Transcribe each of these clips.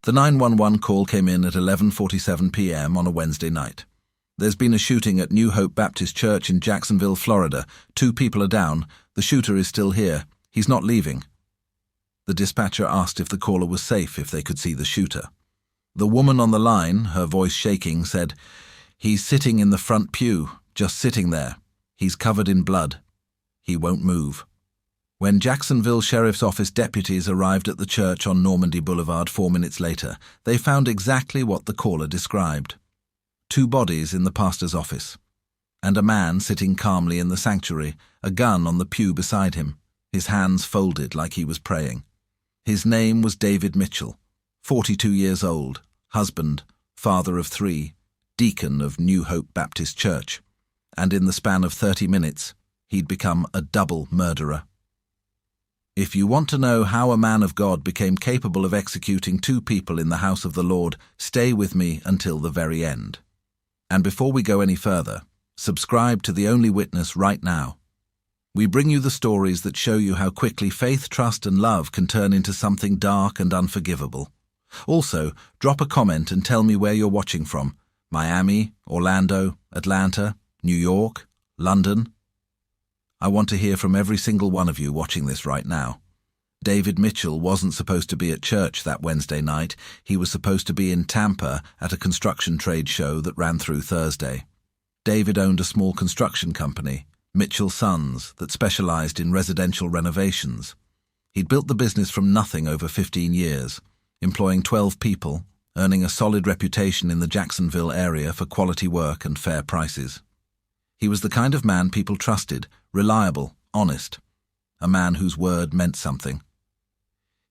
The 911 call came in at 11:47 p.m. on a Wednesday night. There's been a shooting at New Hope Baptist Church in Jacksonville, Florida. 2 people are down. The shooter is still here. He's not leaving. The dispatcher asked if the caller was safe, if they could see the shooter. The woman on the line, her voice shaking, said, "He's sitting in the front pew, just sitting there. He's covered in blood. He won't move." When Jacksonville Sheriff's Office deputies arrived at the church on Normandy Boulevard 4 minutes later, they found exactly what the caller described. 2 bodies in the pastor's office, and a man sitting calmly in the sanctuary, a gun on the pew beside him, his hands folded like he was praying. His name was David Mitchell, 42 years old, husband, father of 3, deacon of New Hope Baptist Church, and in the span of 30 minutes, he'd become a double murderer. If you want to know how a man of God became capable of executing 2 people in the house of the Lord, stay with me until the very end. And before we go any further, subscribe to The Only Witness right now. We bring you the stories that show you how quickly faith, trust, and love can turn into something dark and unforgivable. Also, drop a comment and tell me where you're watching from: Miami, Orlando, Atlanta, New York, London. I want to hear from every single one of you watching this right now. David Mitchell wasn't supposed to be at church that Wednesday night. He was supposed to be in Tampa at a construction trade show that ran through Thursday. David owned a small construction company, Mitchell Sons, that specialized in residential renovations. He'd built the business from nothing over 15 years, employing 12 people, earning a solid reputation in the Jacksonville area for quality work and fair prices. He was the kind of man people trusted, reliable, honest, a man whose word meant something.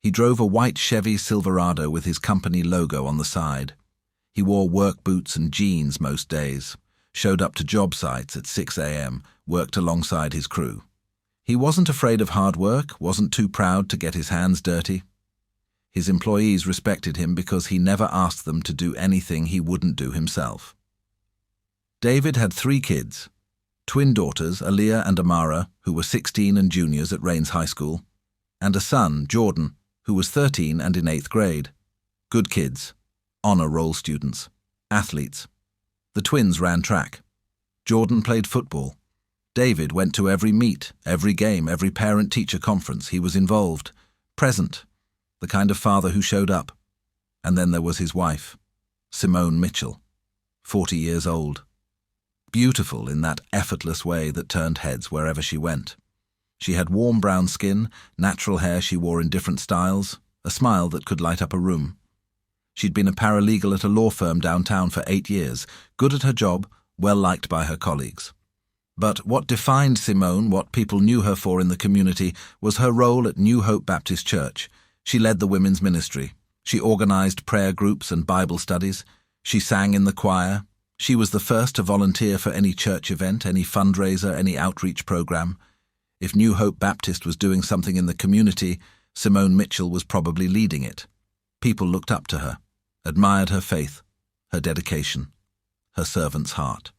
He drove a white Chevy Silverado with his company logo on the side. He wore work boots and jeans most days, showed up to job sites at 6 a.m., worked alongside his crew. He wasn't afraid of hard work, wasn't too proud to get his hands dirty. His employees respected him because he never asked them to do anything he wouldn't do himself. David had 3 kids. Twin daughters, Aaliyah and Amara, who were 16 and juniors at Rains High School, and a son, Jordan, who was 13 and in 8th grade. Good kids, honor roll students, athletes. The twins ran track. Jordan played football. David went to every meet, every game, every parent-teacher conference. He was involved, present, the kind of father who showed up. And then there was his wife, Simone Mitchell, 40 years old. Beautiful in that effortless way that turned heads wherever she went. She had warm brown skin, natural hair she wore in different styles, a smile that could light up a room. She'd been a paralegal at a law firm downtown for 8 years, good at her job, well liked by her colleagues. But what defined Simone, what people knew her for in the community, was her role at New Hope Baptist Church. She led the women's ministry. She organized prayer groups and Bible studies. She sang in the choir. She was the first to volunteer for any church event, any fundraiser, any outreach program. If New Hope Baptist was doing something in the community, Simone Mitchell was probably leading it. People looked up to her, admired her faith, her dedication, her servant's heart.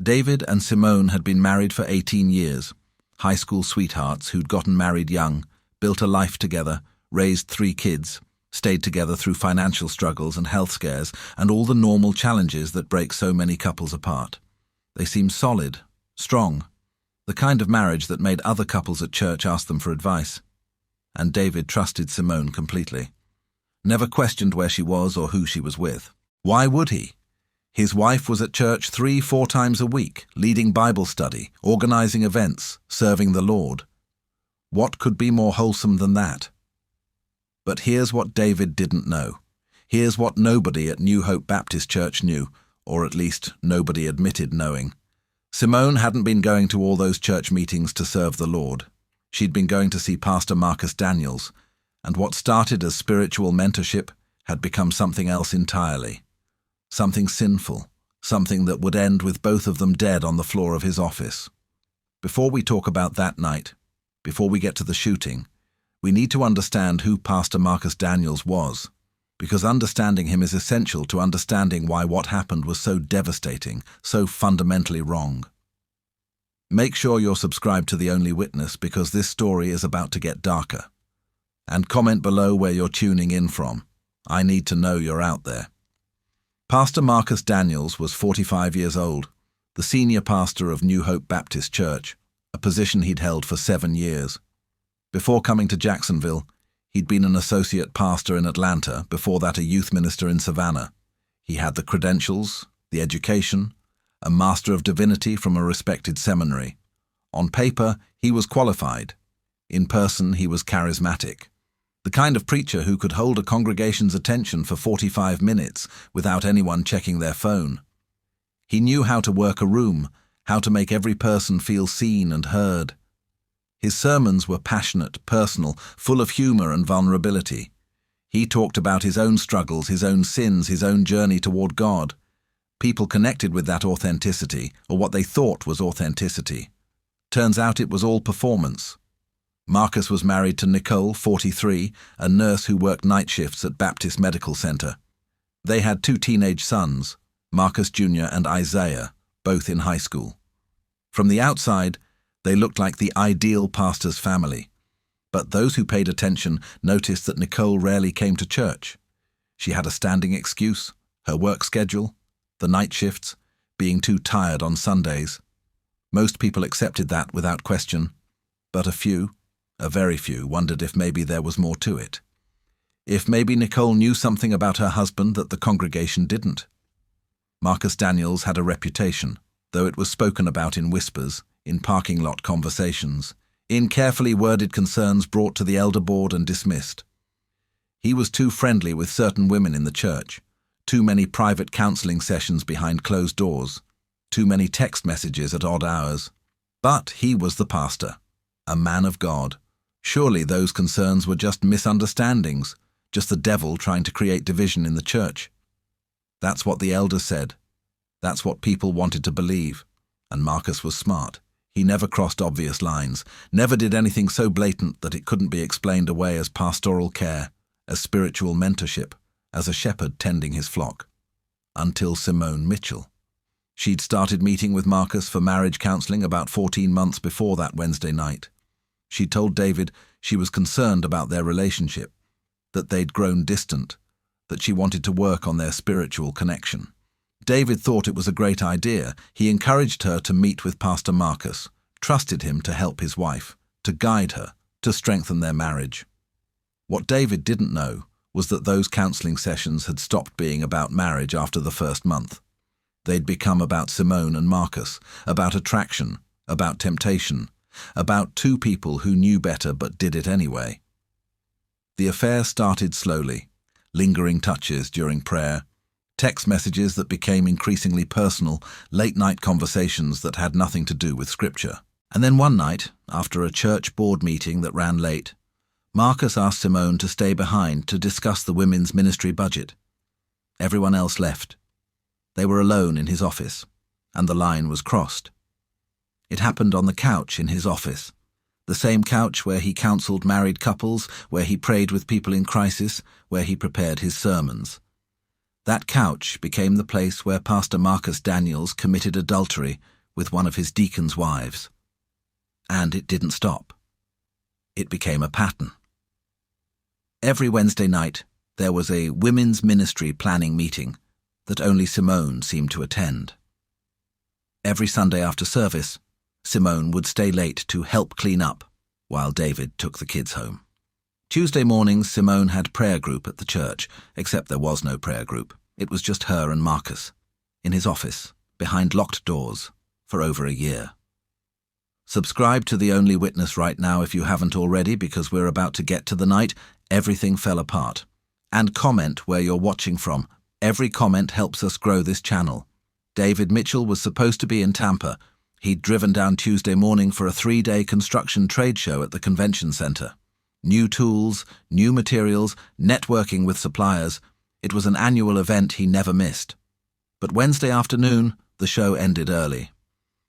David and Simone had been married for 18 years, high school sweethearts who'd gotten married young, built a life together, raised 3 kids, stayed together through financial struggles and health scares and all the normal challenges that break so many couples apart. They seemed solid, strong, the kind of marriage that made other couples at church ask them for advice. And David trusted Simone completely. Never questioned where she was or who she was with. Why would he? His wife was at church 3-4 times a week, leading Bible study, organizing events, serving the Lord. What could be more wholesome than that? But here's what David didn't know. Here's what nobody at New Hope Baptist Church knew, or at least nobody admitted knowing. Simone hadn't been going to all those church meetings to serve the Lord. She'd been going to see Pastor Marcus Daniels, and what started as spiritual mentorship had become something else entirely. Something sinful, something that would end with both of them dead on the floor of his office. Before we talk about that night, before we get to the shooting, we need to understand who Pastor Marcus Daniels was, because understanding him is essential to understanding why what happened was so devastating, so fundamentally wrong. Make sure you're subscribed to The Only Witness because this story is about to get darker. And comment below where you're tuning in from. I need to know you're out there. Pastor Marcus Daniels was 45 years old, the senior pastor of New Hope Baptist Church, a position he'd held for 7 years. Before coming to Jacksonville, he'd been an associate pastor in Atlanta, before that a youth minister in Savannah. He had the credentials, the education, a Master of Divinity from a respected seminary. On paper, he was qualified. In person, he was charismatic. The kind of preacher who could hold a congregation's attention for 45 minutes without anyone checking their phone. He knew how to work a room, how to make every person feel seen and heard. His sermons were passionate, personal, full of humor and vulnerability. He talked about his own struggles, his own sins, his own journey toward God. People connected with that authenticity, or what they thought was authenticity. Turns out it was all performance. Marcus was married to Nicole, 43, a nurse who worked night shifts at Baptist Medical Center. They had 2 teenage sons, Marcus Jr. and Isaiah, both in high school. From the outside, they looked like the ideal pastor's family. But those who paid attention noticed that Nicole rarely came to church. She had a standing excuse, her work schedule, the night shifts, being too tired on Sundays. Most people accepted that without question, but a very few, wondered if maybe there was more to it. If maybe Nicole knew something about her husband that the congregation didn't. Marcus Daniels had a reputation, though it was spoken about in whispers, in parking lot conversations, in carefully worded concerns brought to the elder board and dismissed. He was too friendly with certain women in the church, too many private counseling sessions behind closed doors, too many text messages at odd hours. But he was the pastor, a man of God. Surely those concerns were just misunderstandings, just the devil trying to create division in the church. That's what the elders said. That's what people wanted to believe. And Marcus was smart. He never crossed obvious lines, never did anything so blatant that it couldn't be explained away as pastoral care, as spiritual mentorship, as a shepherd tending his flock. Until Simone Mitchell. She'd started meeting with Marcus for marriage counseling about 14 months before that Wednesday night. She told David she was concerned about their relationship, that they'd grown distant, that she wanted to work on their spiritual connection. David thought it was a great idea. He encouraged her to meet with Pastor Marcus, trusted him to help his wife, to guide her, to strengthen their marriage. What David didn't know was that those counseling sessions had stopped being about marriage after the first month. They'd become about Simone and Marcus, about attraction, about temptation, about 2 people who knew better but did it anyway. The affair started slowly, lingering touches during prayer, text messages that became increasingly personal, late-night conversations that had nothing to do with Scripture. And then one night, after a church board meeting that ran late, Marcus asked Simone to stay behind to discuss the women's ministry budget. Everyone else left. They were alone in his office, and the line was crossed. It happened on the couch in his office, the same couch where he counseled married couples, where he prayed with people in crisis, where he prepared his sermons. That couch became the place where Pastor Marcus Daniels committed adultery with one of his deacon's wives. And it didn't stop. It became a pattern. Every Wednesday night, there was a women's ministry planning meeting that only Simone seemed to attend. Every Sunday after service, Simone would stay late to help clean up while David took the kids home. Tuesday mornings, Simone had prayer group at the church, except there was no prayer group. It was just her and Marcus, in his office, behind locked doors, for over a year. Subscribe to The Only Witness right now if you haven't already, because we're about to get to the night everything fell apart. And comment where you're watching from. Every comment helps us grow this channel. David Mitchell was supposed to be in Tampa. He'd driven down Tuesday morning for a 3-day construction trade show at the convention center. New tools, new materials, networking with suppliers. It was an annual event he never missed. But Wednesday afternoon, the show ended early.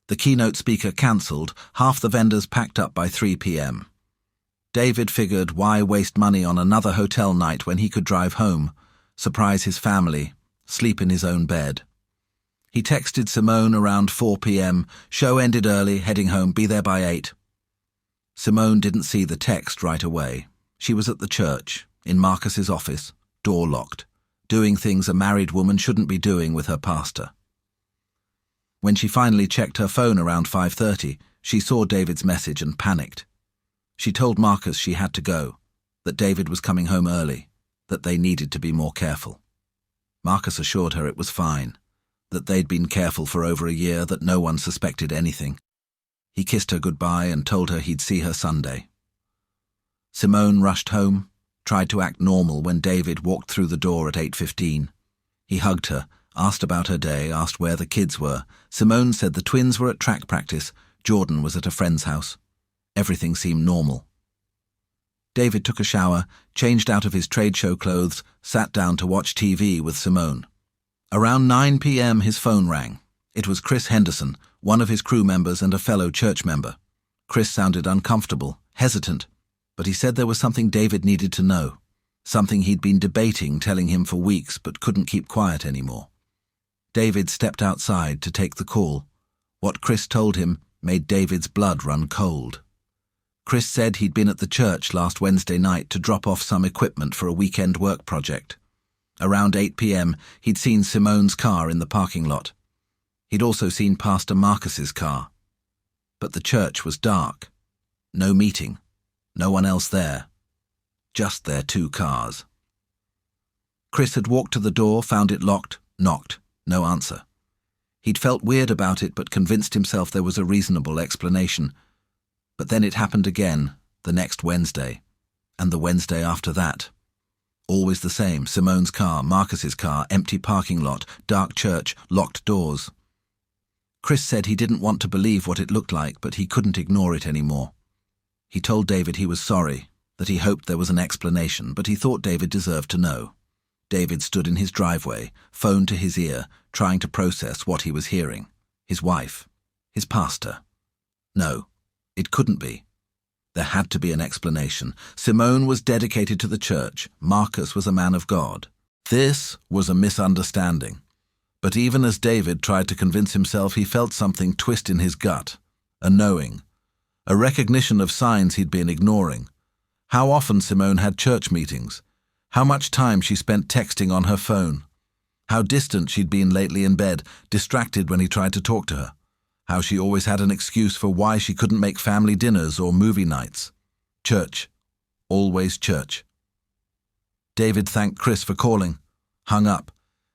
The keynote speaker cancelled, half the vendors packed up by 3 p.m. David figured why waste money on another hotel night when he could drive home, surprise his family, sleep in his own bed. He texted Simone around 4 p.m, show ended early, heading home, be there by 8. Simone didn't see the text right away. She was at the church, in Marcus's office, door locked, doing things a married woman shouldn't be doing with her pastor. When she finally checked her phone around 5:30, she saw David's message and panicked. She told Marcus she had to go, that David was coming home early, that they needed to be more careful. Marcus assured her it was fine, that they'd been careful for over a year, that no one suspected anything. He kissed her goodbye and told her he'd see her Sunday. Simone rushed home, tried to act normal when David walked through the door at 8:15. He hugged her, asked about her day, asked where the kids were. Simone said the twins were at track practice, Jordan was at a friend's house. Everything seemed normal. David took a shower, changed out of his trade show clothes, sat down to watch TV with Simone. Around 9 p.m. his phone rang. It was Chris Henderson, one of his crew members and a fellow church member. Chris sounded uncomfortable, hesitant, but he said there was something David needed to know, something he'd been debating telling him for weeks but couldn't keep quiet anymore. David stepped outside to take the call. What Chris told him made David's blood run cold. Chris said he'd been at the church last Wednesday night to drop off some equipment for a weekend work project. Around 8 p.m., he'd seen Simone's car in the parking lot. He'd also seen Pastor Marcus's car. But the church was dark. No meeting. No one else there. Just their two cars. Chris had walked to the door, found it locked, knocked. No answer. He'd felt weird about it but convinced himself there was a reasonable explanation. But then it happened again, the next Wednesday, and the Wednesday after that. Always the same, Simone's car, Marcus's car, empty parking lot, dark church, locked doors. Chris said he didn't want to believe what it looked like, but he couldn't ignore it anymore. He told David he was sorry, that he hoped there was an explanation, but he thought David deserved to know. David stood in his driveway, phone to his ear, trying to process what he was hearing. His wife. His pastor. No. It couldn't be. There had to be an explanation. Simone was dedicated to the church. Marcus was a man of God. This was a misunderstanding. But even as David tried to convince himself, he felt something twist in his gut. A knowing. A recognition of signs he'd been ignoring. How often Simone had church meetings. How much time she spent texting on her phone. How distant she'd been lately in bed, distracted when he tried to talk to her. How she always had an excuse for why she couldn't make family dinners or movie nights. Church. Always church. David thanked Chris for calling, hung up,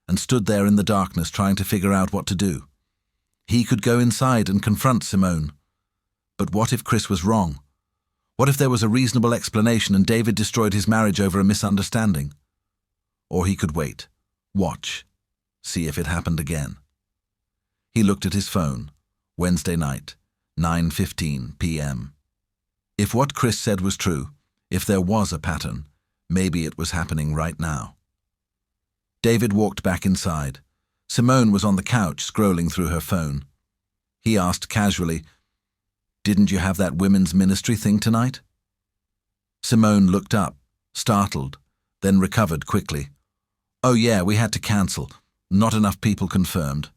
and stood there in the darkness trying to figure out what to do. He could go inside and confront Simone. But what if Chris was wrong? What if there was a reasonable explanation and David destroyed his marriage over a misunderstanding? Or he could wait, watch, see if it happened again. He looked at his phone. Wednesday night, 9:15 p.m. If what Chris said was true, if there was a pattern, maybe it was happening right now. David walked back inside. Simone was on the couch scrolling through her phone. He asked casually, "Didn't you have that women's ministry thing tonight?" Simone looked up, startled, then recovered quickly. "Oh yeah, we had to cancel. Not enough people confirmed."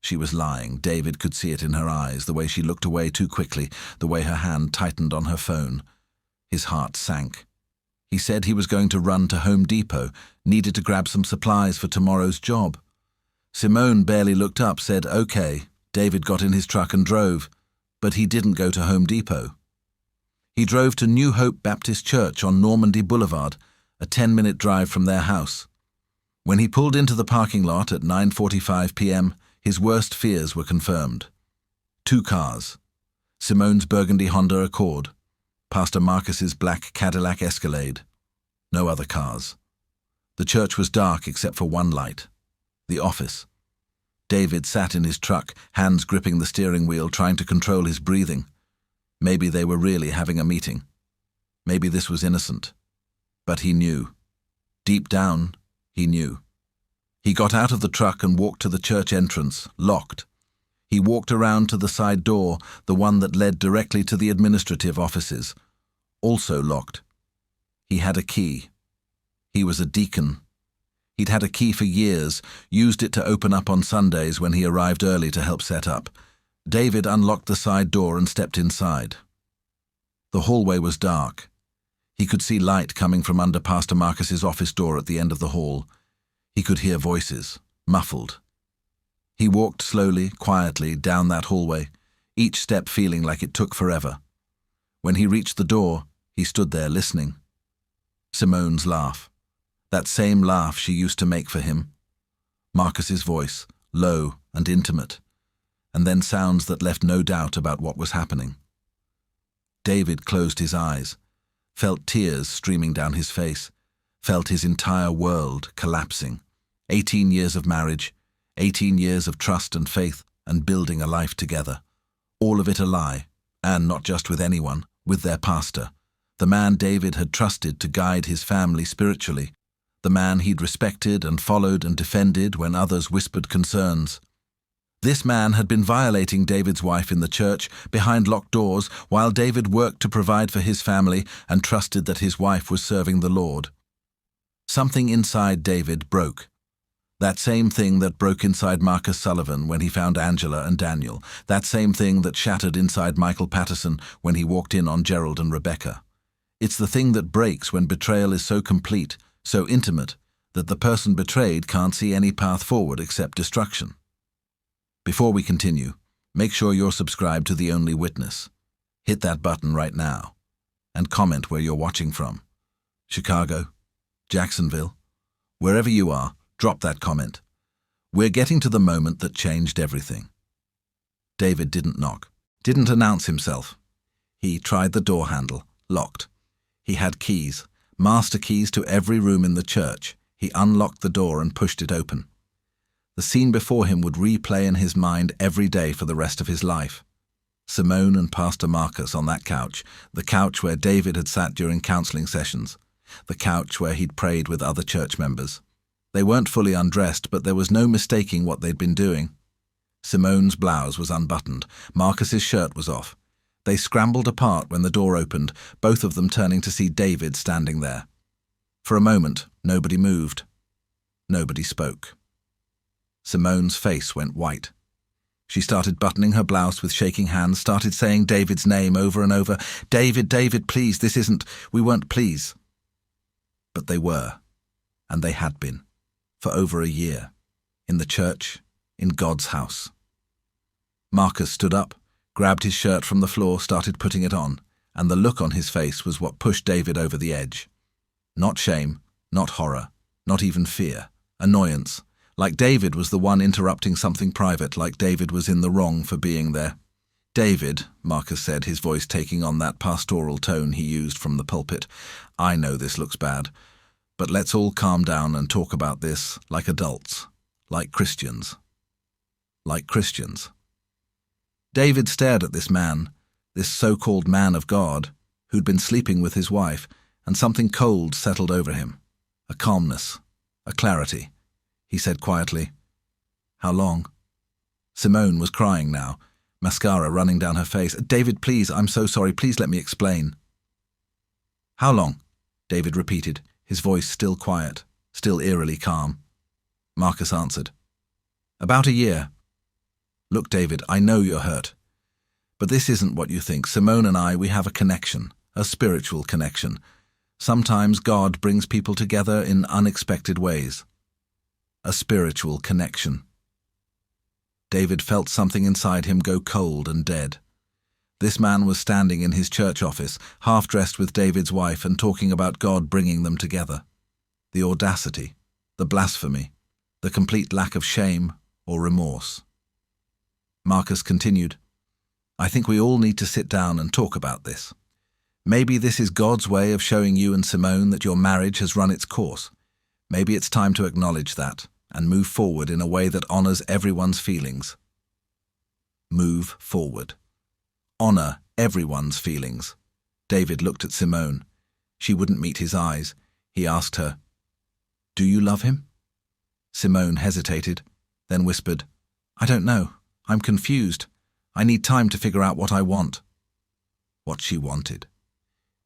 She was lying. David could see it in her eyes, the way she looked away too quickly, the way her hand tightened on her phone. His heart sank. He said he was going to run to Home Depot, needed to grab some supplies for tomorrow's job. Simone barely looked up, said okay. David got in his truck and drove, but he didn't go to Home Depot. He drove to New Hope Baptist Church on Normandy Boulevard, a 10-minute drive from their house. When he pulled into the parking lot at 9:45 p.m., his worst fears were confirmed. 2 cars. Simone's burgundy Honda Accord. Pastor Marcus's black Cadillac Escalade. No other cars. The church was dark except for one light. The office. David sat in his truck, hands gripping the steering wheel, trying to control his breathing. Maybe they were really having a meeting. Maybe this was innocent. But he knew. Deep down, he knew. He got out of the truck and walked to the church entrance, locked. He walked around to the side door, the one that led directly to the administrative offices, also locked. He had a key. He was a deacon. He'd had a key for years, used it to open up on Sundays when he arrived early to help set up. David unlocked the side door and stepped inside. The hallway was dark. He could see light coming from under Pastor Marcus's office door at the end of the hall. He could hear voices, muffled. He walked slowly, quietly down that hallway, each step feeling like it took forever. When he reached the door, he stood there listening. Simone's laugh. That same laugh she used to make for him. Marcus's voice, low and intimate, and then sounds that left no doubt about what was happening. David closed his eyes, felt tears streaming down his face, felt his entire world collapsing. 18 years of marriage, 18 years of trust and faith and building a life together. All of it a lie, and not just with anyone, with their pastor, the man David had trusted to guide his family spiritually, the man he'd respected and followed and defended when others whispered concerns. This man had been violating David's wife in the church, behind locked doors, while David worked to provide for his family and trusted that his wife was serving the Lord. Something inside David broke. That same thing that broke inside Marcus Sullivan when he found Angela and Daniel. That same thing that shattered inside Michael Patterson when he walked in on Gerald and Rebecca. It's the thing that breaks when betrayal is so complete, so intimate, that the person betrayed can't see any path forward except destruction. Before we continue, make sure you're subscribed to The Only Witness. Hit that button right now, and comment where you're watching from. Chicago, Jacksonville, wherever you are, drop that comment. We're getting to the moment that changed everything. David didn't knock, didn't announce himself. He tried the door handle, locked. He had keys, master keys to every room in the church. He unlocked the door and pushed it open. The scene before him would replay in his mind every day for the rest of his life. Simone and Pastor Marcus on that couch, the couch where David had sat during counseling sessions, the couch where he'd prayed with other church members. They weren't fully undressed, but there was no mistaking what they'd been doing. Simone's blouse was unbuttoned. Marcus's shirt was off. They scrambled apart when the door opened, both of them turning to see David standing there. For a moment, nobody moved. Nobody spoke. Simone's face went white. She started buttoning her blouse with shaking hands, started saying David's name over and over. David, David, please, this isn't, we weren't, please. But they were, and they had been, for over a year, in the church, in God's house. Marcus stood up, grabbed his shirt from the floor, started putting it on, and the look on his face was what pushed David over the edge. Not shame, not horror, not even fear, annoyance, like David was the one interrupting something private, like David was in the wrong for being there. David, Marcus said, his voice taking on that pastoral tone he used from the pulpit, I know this looks bad, but let's all calm down and talk about this like adults, like Christians. Like Christians. David stared at this man, this so-called man of God, who'd been sleeping with his wife, and something cold settled over him. A calmness, a clarity. He said quietly, How long? Simone was crying now, mascara running down her face. David, please, I'm so sorry, please let me explain. How long? David repeated, his voice still quiet, still eerily calm. Marcus answered, About a year. Look, David, I know you're hurt. But this isn't what you think. Simone and I, we have a connection, a spiritual connection. Sometimes God brings people together in unexpected ways. A spiritual connection. David felt something inside him go cold and dead. This man was standing in his church office, half-dressed with David's wife and talking about God bringing them together. The audacity, the blasphemy, the complete lack of shame or remorse. Marcus continued, I think we all need to sit down and talk about this. Maybe this is God's way of showing you and Simone that your marriage has run its course. Maybe it's time to acknowledge that and move forward in a way that honors everyone's feelings. Move forward. Honor everyone's feelings. David looked at Simone. She wouldn't meet his eyes. He asked her, Do you love him? Simone hesitated, then whispered, I don't know. I'm confused. I need time to figure out what I want. What she wanted.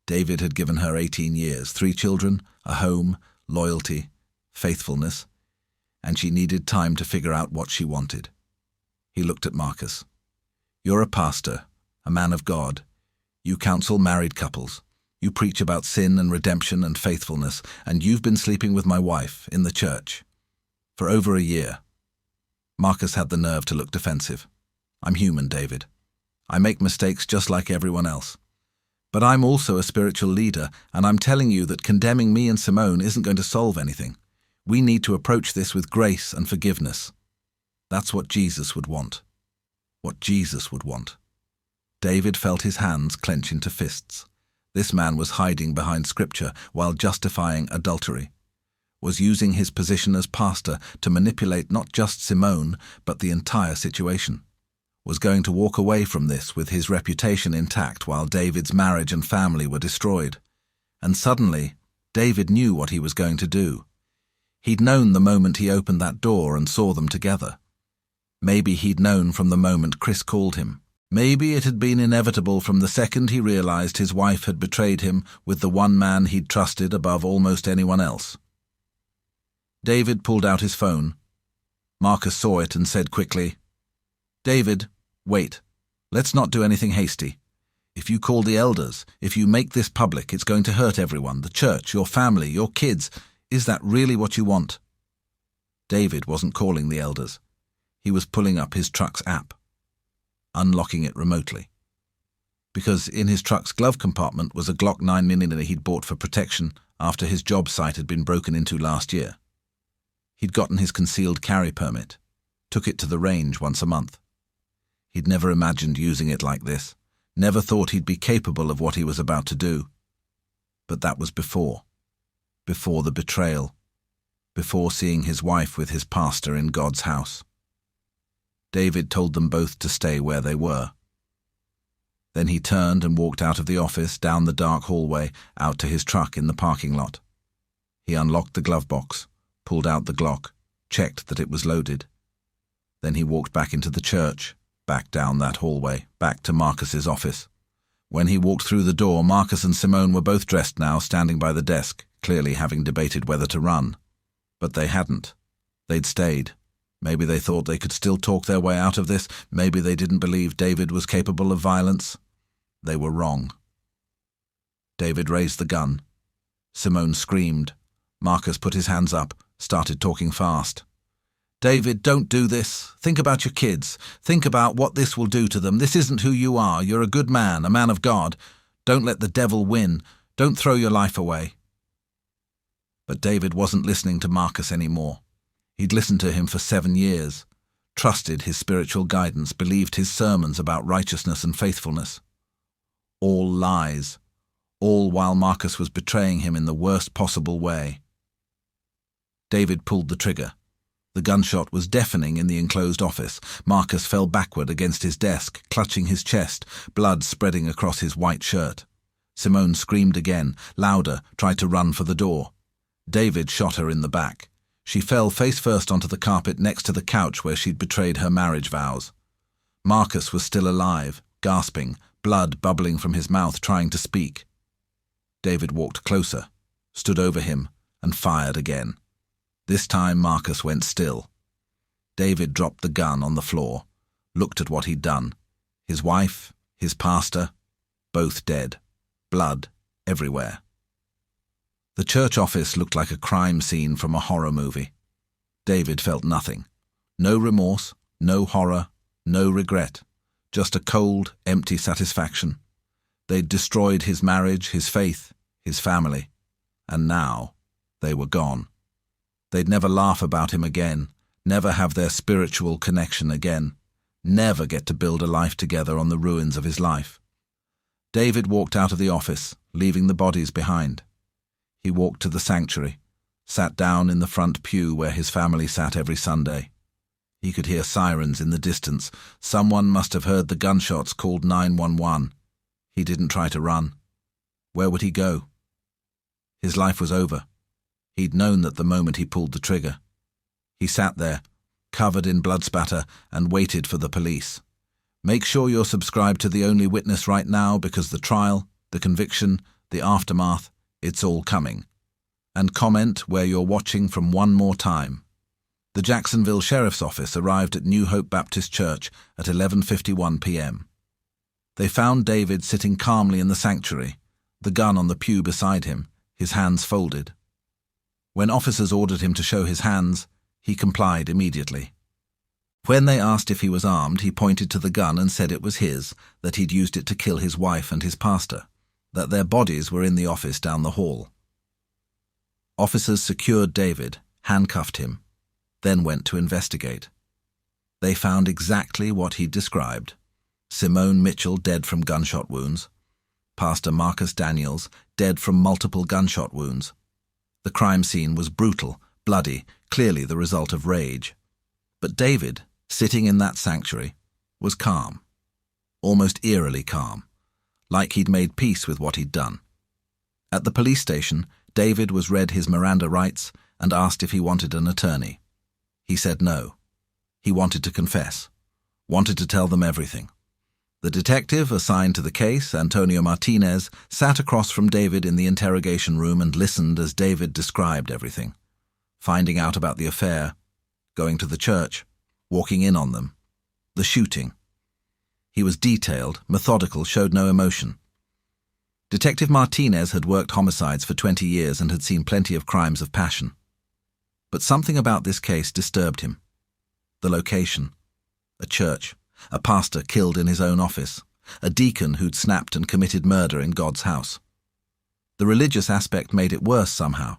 David had given her 18 years, 3 children, a home, loyalty, faithfulness, and she needed time to figure out what she wanted. He looked at Marcus. You're a pastor, a man of God. You counsel married couples. You preach about sin and redemption and faithfulness, and you've been sleeping with my wife in the church for over a year." Marcus had the nerve to look defensive. "I'm human, David. I make mistakes just like everyone else. But I'm also a spiritual leader, and I'm telling you that condemning me and Simone isn't going to solve anything. We need to approach this with grace and forgiveness. That's what Jesus would want. What Jesus would want." David felt his hands clench into fists. This man was hiding behind Scripture while justifying adultery, was using his position as pastor to manipulate not just Simone, but the entire situation, was going to walk away from this with his reputation intact while David's marriage and family were destroyed. And suddenly, David knew what he was going to do. He'd known the moment he opened that door and saw them together. Maybe he'd known from the moment Chris called him. Maybe it had been inevitable from the second he realized his wife had betrayed him with the one man he'd trusted above almost anyone else. David pulled out his phone. Marcus saw it and said quickly, "David, wait. Let's not do anything hasty. If you call the elders, if you make this public, it's going to hurt everyone, the church, your family, your kids. Is that really what you want?" David wasn't calling the elders. He was pulling up his truck's app, unlocking it remotely. Because in his truck's glove compartment was a Glock 9mm he'd bought for protection after his job site had been broken into last year. He'd gotten his concealed carry permit, took it to the range once a month. He'd never imagined using it like this, never thought he'd be capable of what he was about to do. But that was before the betrayal, before seeing his wife with his pastor in God's house. David told them both to stay where they were. Then he turned and walked out of the office, down the dark hallway, out to his truck in the parking lot. He unlocked the glove box, pulled out the Glock, checked that it was loaded. Then he walked back into the church, back down that hallway, back to Marcus's office. When he walked through the door, Marcus and Simone were both dressed now, standing by the desk, clearly having debated whether to run. But they hadn't. They'd stayed. Maybe they thought they could still talk their way out of this. Maybe they didn't believe David was capable of violence. They were wrong. David raised the gun. Simone screamed. Marcus put his hands up, started talking fast. "David, don't do this. Think about your kids. Think about what this will do to them. This isn't who you are. You're a good man, a man of God. Don't let the devil win. Don't throw your life away." But David wasn't listening to Marcus anymore. He'd listened to him for 7 years, trusted his spiritual guidance, believed his sermons about righteousness and faithfulness. All lies, all while Marcus was betraying him in the worst possible way. David pulled the trigger. The gunshot was deafening in the enclosed office. Marcus fell backward against his desk, clutching his chest, blood spreading across his white shirt. Simone screamed again, louder, tried to run for the door. David shot her in the back. She fell face first onto the carpet next to the couch where she'd betrayed her marriage vows. Marcus was still alive, gasping, blood bubbling from his mouth, trying to speak. David walked closer, stood over him, and fired again. This time Marcus went still. David dropped the gun on the floor, looked at what he'd done. His wife, his pastor, both dead. Blood everywhere. The church office looked like a crime scene from a horror movie. David felt nothing. No remorse, no horror, no regret. Just a cold, empty satisfaction. They'd destroyed his marriage, his faith, his family. And now, they were gone. They'd never laugh about him again, never have their spiritual connection again, never get to build a life together on the ruins of his life. David walked out of the office, leaving the bodies behind. He walked to the sanctuary, sat down in the front pew where his family sat every Sunday. He could hear sirens in the distance. Someone must have heard the gunshots called 911. He didn't try to run. Where would he go? His life was over. He'd known that the moment he pulled the trigger. He sat there, covered in blood spatter, and waited for the police. Make sure you're subscribed to The Only Witness right now, because the trial, the conviction, the aftermath, it's all coming. And comment where you're watching from one more time. The Jacksonville Sheriff's Office arrived at New Hope Baptist Church at 11:51 p.m. They found David sitting calmly in the sanctuary, the gun on the pew beside him, his hands folded. When officers ordered him to show his hands, he complied immediately. When they asked if he was armed, he pointed to the gun and said it was his, that he'd used it to kill his wife and his pastor, that their bodies were in the office down the hall. Officers secured David, handcuffed him, then went to investigate. They found exactly what he'd described. Simone Mitchell dead from gunshot wounds. Pastor Marcus Daniels dead from multiple gunshot wounds. The crime scene was brutal, bloody, clearly the result of rage. But David, sitting in that sanctuary, was calm, almost eerily calm, like he'd made peace with what he'd done. At the police station, David was read his Miranda rights and asked if he wanted an attorney. He said no. He wanted to confess, wanted to tell them everything. The detective assigned to the case, Antonio Martinez, sat across from David in the interrogation room and listened as David described everything. Finding out about the affair, going to the church, walking in on them, the shooting. He was detailed, methodical, showed no emotion. Detective Martinez had worked homicides for 20 years and had seen plenty of crimes of passion. But something about this case disturbed him. The location. A church. A pastor killed in his own office. A deacon who'd snapped and committed murder in God's house. The religious aspect made it worse somehow,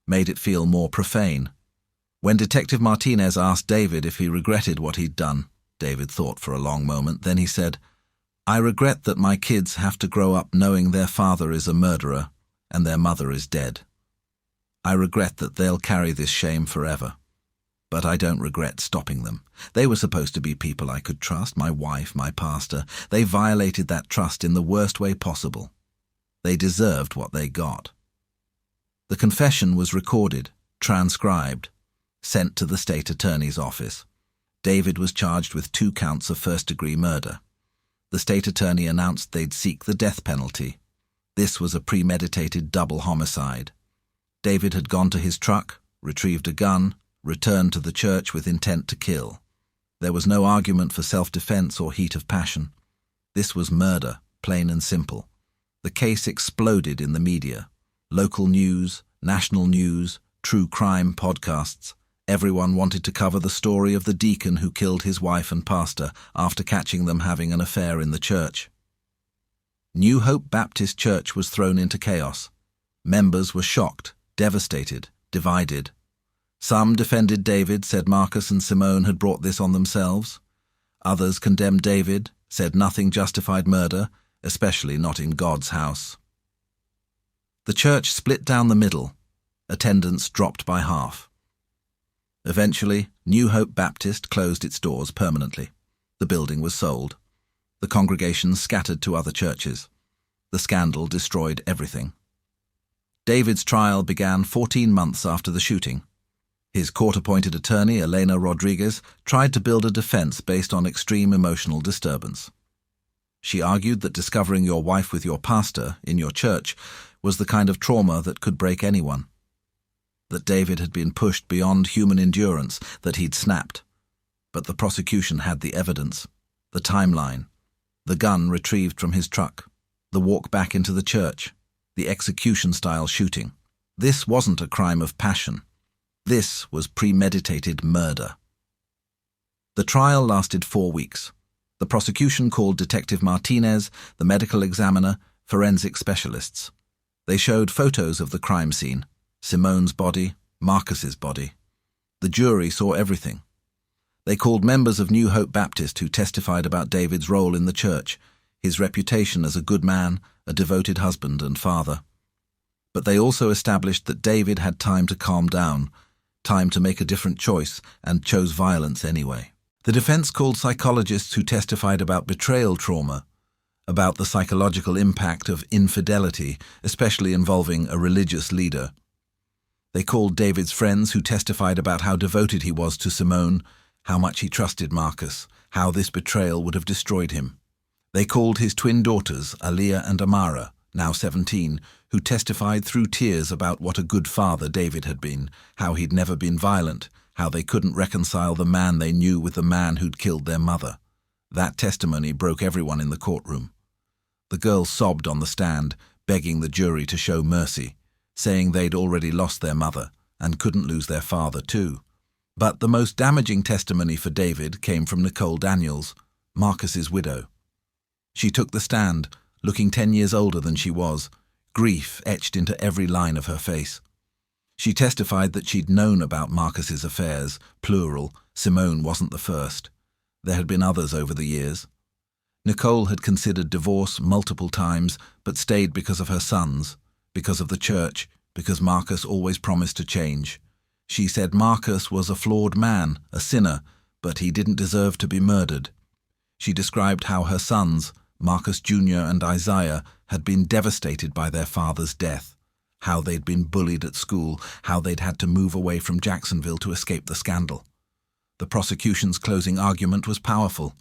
made it feel more profane. When Detective Martinez asked David if he regretted what he'd done, David thought for a long moment, then he said, "I regret that my kids have to grow up knowing their father is a murderer and their mother is dead. I regret that they'll carry this shame forever. But I don't regret stopping them. They were supposed to be people I could trust, my wife, my pastor. They violated that trust in the worst way possible. They deserved what they got." The confession was recorded, transcribed, sent to the state attorney's office. David was charged with 2 counts of first-degree murder. The state attorney announced they'd seek the death penalty. This was a premeditated double homicide. David had gone to his truck, retrieved a gun, returned to the church with intent to kill. There was no argument for self-defense or heat of passion. This was murder, plain and simple. The case exploded in the media. Local news, national news, true crime podcasts. Everyone wanted to cover the story of the deacon who killed his wife and pastor after catching them having an affair in the church. New Hope Baptist Church was thrown into chaos. Members were shocked, devastated, divided. Some defended David, said Marcus and Simone had brought this on themselves. Others condemned David, said nothing justified murder, especially not in God's house. The church split down the middle. Attendance dropped by half. Eventually, New Hope Baptist closed its doors permanently. The building was sold. The congregation scattered to other churches. The scandal destroyed everything. David's trial began 14 months after the shooting. His court-appointed attorney, Elena Rodriguez, tried to build a defense based on extreme emotional disturbance. She argued that discovering your wife with your pastor in your church was the kind of trauma that could break anyone. That David had been pushed beyond human endurance, that he'd snapped. But the prosecution had the evidence, the timeline, the gun retrieved from his truck, the walk back into the church, the execution-style shooting. This wasn't a crime of passion. This was premeditated murder. The trial lasted 4 weeks. The prosecution called Detective Martinez, the medical examiner, forensic specialists. They showed photos of the crime scene, Simone's body, Marcus's body. The jury saw everything. They called members of New Hope Baptist who testified about David's role in the church, his reputation as a good man, a devoted husband and father. But they also established that David had time to calm down, time to make a different choice, and chose violence anyway. The defense called psychologists who testified about betrayal trauma, about the psychological impact of infidelity, especially involving a religious leader. They called David's friends who testified about how devoted he was to Simone, how much he trusted Marcus, how this betrayal would have destroyed him. They called his twin daughters, Aliyah and Amara, now 17, who testified through tears about what a good father David had been, how he'd never been violent, how they couldn't reconcile the man they knew with the man who'd killed their mother. That testimony broke everyone in the courtroom. The girls sobbed on the stand, begging the jury to show mercy, saying they'd already lost their mother and couldn't lose their father too. But the most damaging testimony for David came from Nicole Daniels, Marcus's widow. She took the stand, looking 10 years older than she was, grief etched into every line of her face. She testified that she'd known about Marcus's affairs, plural. Simone wasn't the first. There had been others over the years. Nicole had considered divorce multiple times, but stayed because of her sons, because of the church, because Marcus always promised to change. She said Marcus was a flawed man, a sinner, but he didn't deserve to be murdered. She described how her sons, Marcus Jr. and Isaiah, had been devastated by their father's death, how they'd been bullied at school, how they'd had to move away from Jacksonville to escape the scandal. The prosecution's closing argument was powerful.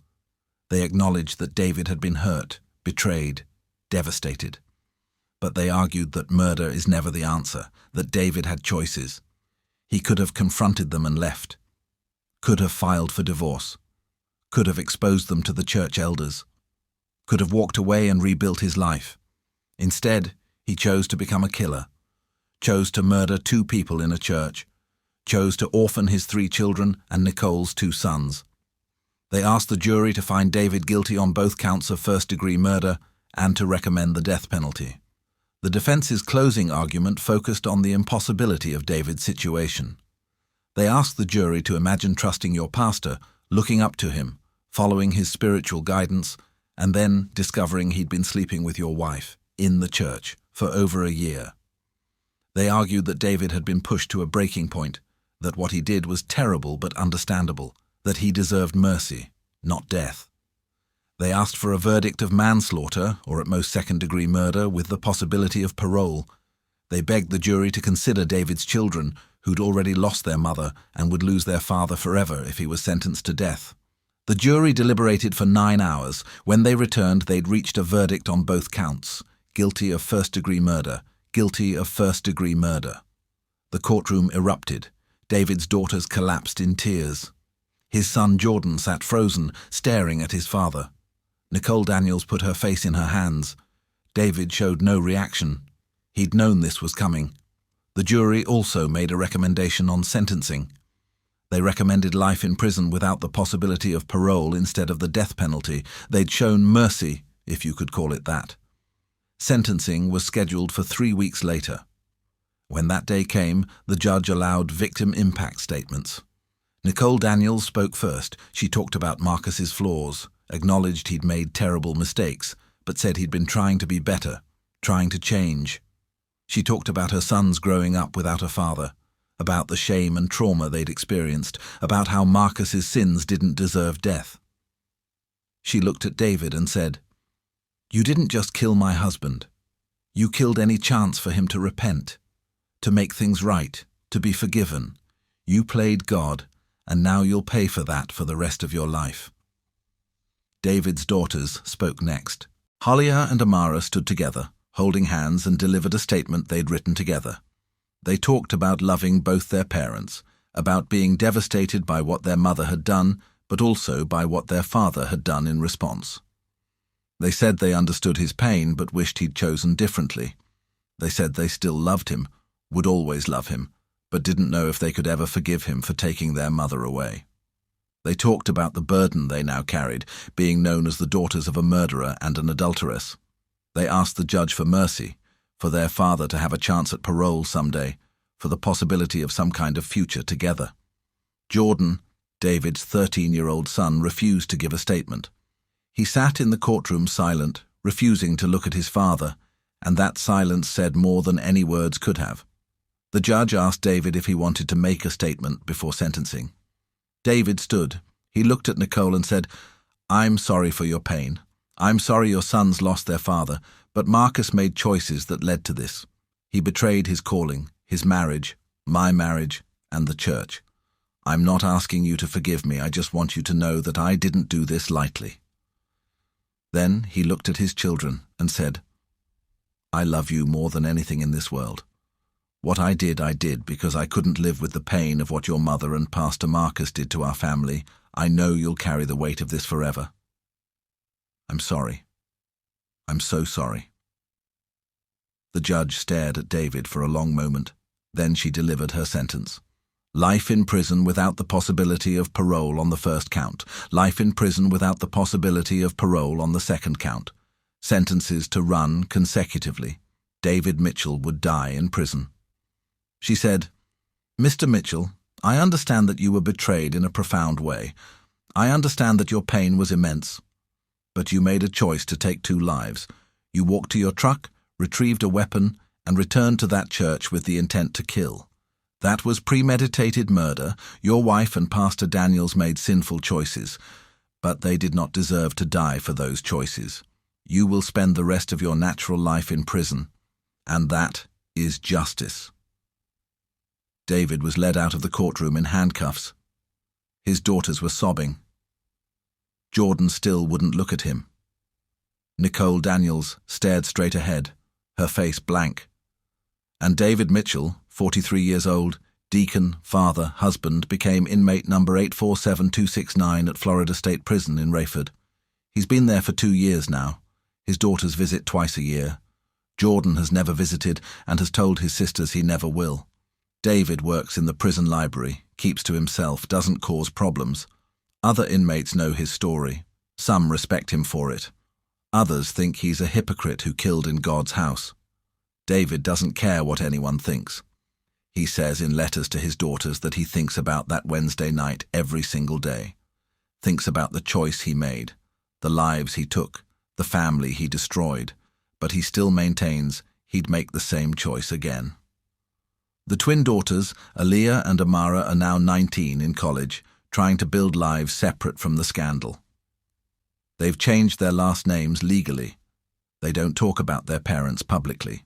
They acknowledged that David had been hurt, betrayed, devastated. But they argued that murder is never the answer, that David had choices. He could have confronted them and left, could have filed for divorce, could have exposed them to the church elders, could have walked away and rebuilt his life. Instead, he chose to become a killer, chose to murder 2 people in a church, chose to orphan his 3 children and Nicole's 2 sons. They asked the jury to find David guilty on both counts of first-degree murder and to recommend the death penalty. The defense's closing argument focused on the impossibility of David's situation. They asked the jury to imagine trusting your pastor, looking up to him, following his spiritual guidance, and then discovering he'd been sleeping with your wife, in the church, for over a year. They argued that David had been pushed to a breaking point, that what he did was terrible but understandable, that he deserved mercy, not death. They asked for a verdict of manslaughter, or at most second-degree murder, with the possibility of parole. They begged the jury to consider David's children, who'd already lost their mother and would lose their father forever if he was sentenced to death. The jury deliberated for 9 hours. When they returned, they'd reached a verdict on both counts: guilty of first-degree murder, guilty of first-degree murder. The courtroom erupted. David's daughters collapsed in tears. His son Jordan sat frozen, staring at his father. Nicole Daniels put her face in her hands. David showed no reaction. He'd known this was coming. The jury also made a recommendation on sentencing. They recommended life in prison without the possibility of parole instead of the death penalty. They'd shown mercy, if you could call it that. Sentencing was scheduled for 3 weeks later. When that day came, the judge allowed victim impact statements. Nicole Daniels spoke first. She talked about Marcus's flaws, acknowledged he'd made terrible mistakes, but said he'd been trying to be better, trying to change. She talked about her sons growing up without a father, about the shame and trauma they'd experienced, about how Marcus's sins didn't deserve death. She looked at David and said, "You didn't just kill my husband. You killed any chance for him to repent, to make things right, to be forgiven. You played God, and now you'll pay for that for the rest of your life." David's daughters spoke next. Halia and Amara stood together, holding hands, and delivered a statement they'd written together. They talked about loving both their parents, about being devastated by what their mother had done, but also by what their father had done in response. They said they understood his pain but wished he'd chosen differently. They said they still loved him, would always love him, but didn't know if they could ever forgive him for taking their mother away. They talked about the burden they now carried, being known as the daughters of a murderer and an adulteress. They asked the judge for mercy, for their father to have a chance at parole someday, for the possibility of some kind of future together. Jordan, David's 13-year-old son, refused to give a statement. He sat in the courtroom silent, refusing to look at his father, and that silence said more than any words could have. The judge asked David if he wanted to make a statement before sentencing. David stood. He looked at Nicole and said, "I'm sorry for your pain. I'm sorry your sons lost their father, but Marcus made choices that led to this. He betrayed his calling, his marriage, my marriage, and the church. I'm not asking you to forgive me. I just want you to know that I didn't do this lightly." Then he looked at his children and said, "I love you more than anything in this world. What I did because I couldn't live with the pain of what your mother and Pastor Marcus did to our family. I know you'll carry the weight of this forever. I'm sorry. I'm so sorry." The judge stared at David for a long moment. Then she delivered her sentence. Life in prison without the possibility of parole on the first count. Life in prison without the possibility of parole on the second count. Sentences to run consecutively. David Mitchell would die in prison. She said, "Mr. Mitchell, I understand that you were betrayed in a profound way. I understand that your pain was immense. But you made a choice to take 2 lives. You walked to your truck, retrieved a weapon, and returned to that church with the intent to kill. That was premeditated murder. Your wife and Pastor Daniels made sinful choices, but they did not deserve to die for those choices. You will spend the rest of your natural life in prison, and that is justice." David was led out of the courtroom in handcuffs. His daughters were sobbing. Jordan still wouldn't look at him. Nicole Daniels stared straight ahead, her face blank. And David Mitchell, 43 years old, deacon, father, husband, became inmate number 847269 at Florida State Prison in Rayford. He's been there for 2 years now. His daughters visit twice a year. Jordan has never visited and has told his sisters he never will. David works in the prison library, keeps to himself, doesn't cause problems. Other inmates know his story. Some respect him for it. Others think he's a hypocrite who killed in God's house. David doesn't care what anyone thinks. He says in letters to his daughters that he thinks about that Wednesday night every single day. Thinks about the choice he made, the lives he took, the family he destroyed, but he still maintains he'd make the same choice again. The twin daughters, Aaliyah and Amara, are now 19 in college, trying to build lives separate from the scandal. They've changed their last names legally. They don't talk about their parents publicly.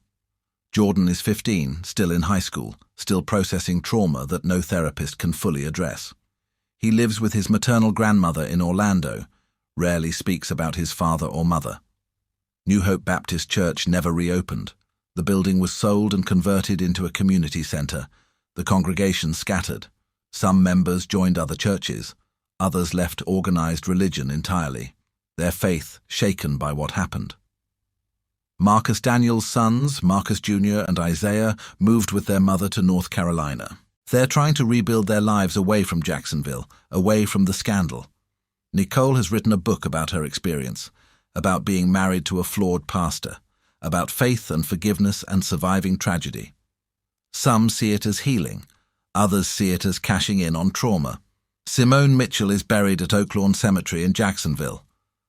Jordan is 15, still in high school, still processing trauma that no therapist can fully address. He lives with his maternal grandmother in Orlando, rarely speaks about his father or mother. New Hope Baptist Church never reopened. The building was sold and converted into a community center. The congregation scattered. Some members joined other churches. Others left organized religion entirely, their faith shaken by what happened. Marcus Daniels' sons, Marcus Jr. and Isaiah, moved with their mother to North Carolina. They're trying to rebuild their lives away from Jacksonville, away from the scandal. Nicole has written a book about her experience, about being married to a flawed pastor, about faith and forgiveness and surviving tragedy. Some see it as healing, others see it as cashing in on trauma. Simone Mitchell is buried at Oaklawn Cemetery in Jacksonville.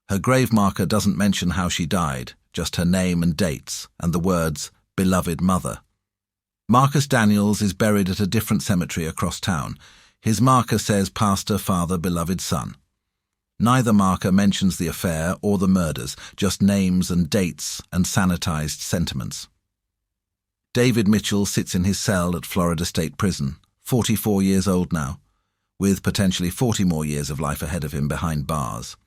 Her grave marker doesn't mention how she died, just her name and dates, and the words, "Beloved Mother." Marcus Daniels is buried at a different cemetery across town. His marker says Pastor, Father, Beloved Son. Neither marker mentions the affair or the murders, just names and dates and sanitized sentiments. David Mitchell sits in his cell at Florida State Prison, 44 years old now, with potentially 40 more years of life ahead of him behind bars.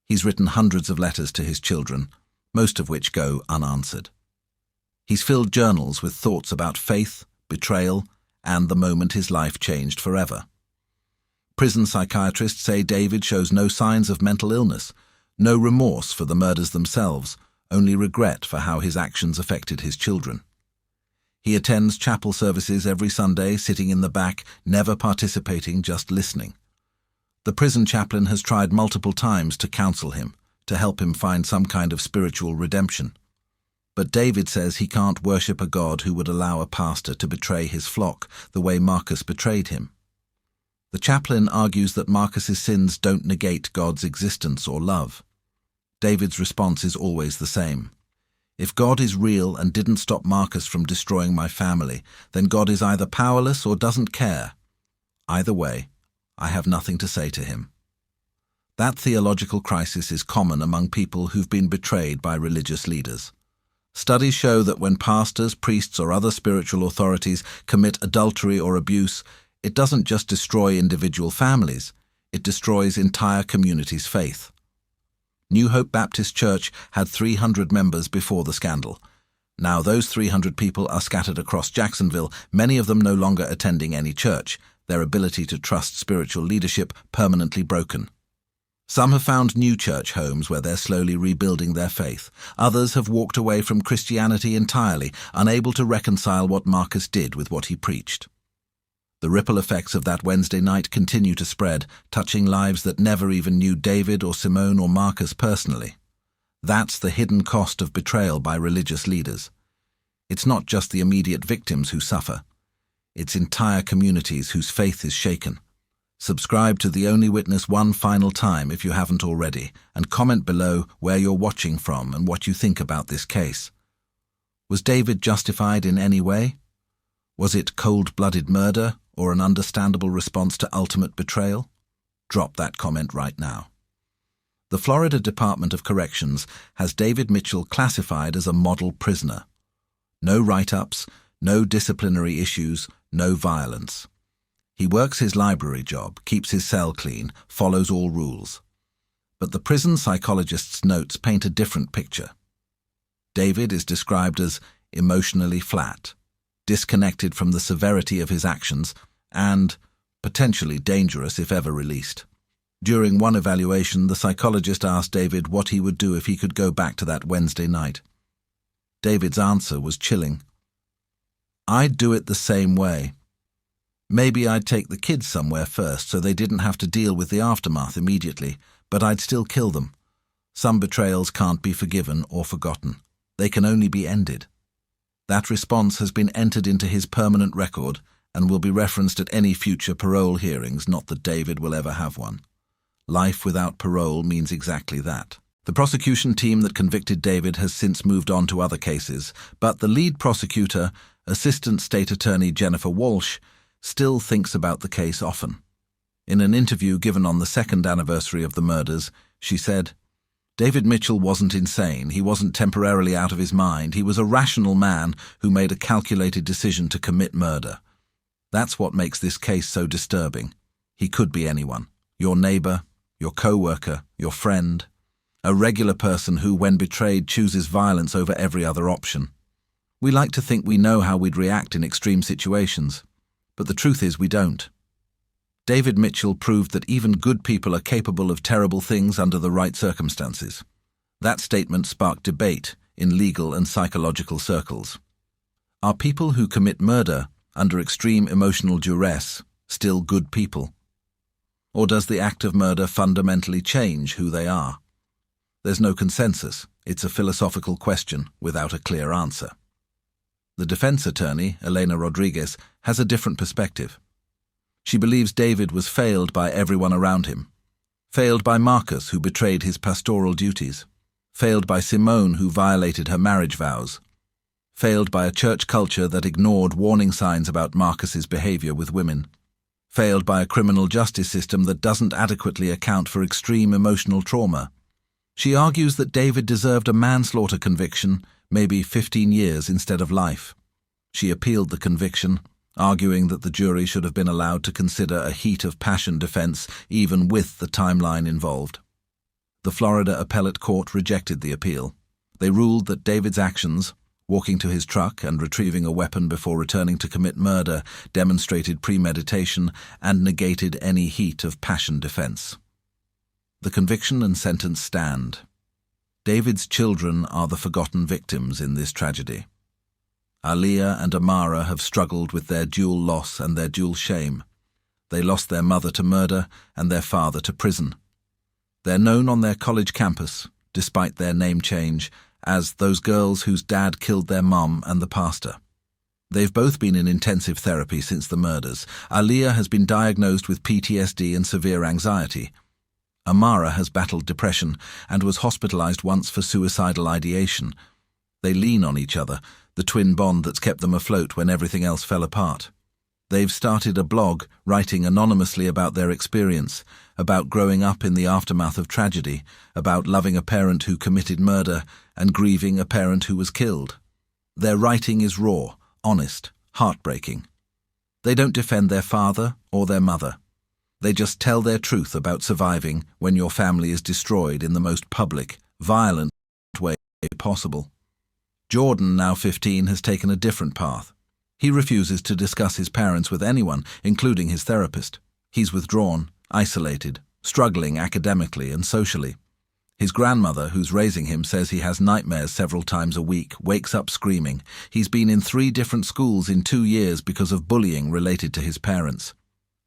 He's written hundreds of letters to his children, most of which go unanswered. He's filled journals with thoughts about faith, betrayal, and the moment his life changed forever. Prison psychiatrists say David shows no signs of mental illness, no remorse for the murders themselves, only regret for how his actions affected his children. He attends chapel services every Sunday, sitting in the back, never participating, just listening. The prison chaplain has tried multiple times to counsel him, to help him find some kind of spiritual redemption. But David says he can't worship a God who would allow a pastor to betray his flock the way Marcus betrayed him. The chaplain argues that Marcus's sins don't negate God's existence or love. David's response is always the same. If God is real and didn't stop Marcus from destroying my family, then God is either powerless or doesn't care. Either way, I have nothing to say to him. That theological crisis is common among people who've been betrayed by religious leaders. Studies show that when pastors, priests, or other spiritual authorities commit adultery or abuse, it doesn't just destroy individual families, it destroys entire communities' faith. New Hope Baptist Church had 300 members before the scandal. Now those 300 people are scattered across Jacksonville, many of them no longer attending any church, their ability to trust spiritual leadership permanently broken. Some have found new church homes where they're slowly rebuilding their faith. Others have walked away from Christianity entirely, unable to reconcile what Marcus did with what he preached. The ripple effects of that Wednesday night continue to spread, touching lives that never even knew David or Simone or Marcus personally. That's the hidden cost of betrayal by religious leaders. It's not just the immediate victims who suffer. It's entire communities whose faith is shaken. Subscribe to The Only Witness one final time if you haven't already, and comment below where you're watching from and what you think about this case. Was David justified in any way? Was it cold-blooded murder or an understandable response to ultimate betrayal? Drop that comment right now. The Florida Department of Corrections has David Mitchell classified as a model prisoner. No write-ups, no disciplinary issues, no violence. He works his library job, keeps his cell clean, follows all rules. But the prison psychologist's notes paint a different picture. David is described as emotionally flat, disconnected from the severity of his actions, and potentially dangerous if ever released. During one evaluation, the psychologist asked David what he would do if he could go back to that Wednesday night. David's answer was chilling. "I'd do it the same way. Maybe I'd take the kids somewhere first so they didn't have to deal with the aftermath immediately, but I'd still kill them. Some betrayals can't be forgiven or forgotten. They can only be ended." That response has been entered into his permanent record and will be referenced at any future parole hearings, not that David will ever have one. Life without parole means exactly that. The prosecution team that convicted David has since moved on to other cases, but the lead prosecutor, Assistant State Attorney Jennifer Walsh, still thinks about the case often. In an interview given on the second anniversary of the murders, she said, "David Mitchell wasn't insane. He wasn't temporarily out of his mind. He was a rational man who made a calculated decision to commit murder. That's what makes this case so disturbing. He could be anyone. Your neighbor, your co-worker, your friend. A regular person who, when betrayed, chooses violence over every other option. We like to think we know how we'd react in extreme situations, but the truth is we don't. David Mitchell proved that even good people are capable of terrible things under the right circumstances. That statement sparked debate in legal and psychological circles. Are people who commit murder under extreme emotional duress still good people? Or does the act of murder fundamentally change who they are? There's no consensus. It's a philosophical question without a clear answer. The defense attorney, Elena Rodriguez, has a different perspective. She believes David was failed by everyone around him. Failed by Marcus, who betrayed his pastoral duties. Failed by Simone, who violated her marriage vows. Failed by a church culture that ignored warning signs about Marcus's behavior with women. Failed by a criminal justice system that doesn't adequately account for extreme emotional trauma. She argues that David deserved a manslaughter conviction, maybe 15 years instead of life. She appealed the conviction, arguing that the jury should have been allowed to consider a heat of passion defense even with the timeline involved. The Florida Appellate Court rejected the appeal. They ruled that David's actions, walking to his truck and retrieving a weapon before returning to commit murder, demonstrated premeditation and negated any heat of passion defense. The conviction and sentence stand. David's children are the forgotten victims in this tragedy. Aaliyah and Amara have struggled with their dual loss and their dual shame. They lost their mother to murder and their father to prison. They're known on their college campus, despite their name change, as those girls whose dad killed their mom and the pastor. They've both been in intensive therapy since the murders. Aaliyah has been diagnosed with PTSD and severe anxiety. Amara has battled depression and was hospitalized once for suicidal ideation. They lean on each other, the twin bond that's kept them afloat when everything else fell apart. They've started a blog writing anonymously about their experience, about growing up in the aftermath of tragedy, about loving a parent who committed murder and grieving a parent who was killed. Their writing is raw, honest, heartbreaking. They don't defend their father or their mother. They just tell their truth about surviving when your family is destroyed in the most public, violent way possible. Jordan, now 15, has taken a different path. He refuses to discuss his parents with anyone, including his therapist. He's withdrawn, isolated, struggling academically and socially. His grandmother, who's raising him, says he has nightmares several times a week, wakes up screaming. He's been in 3 different schools in 2 years because of bullying related to his parents.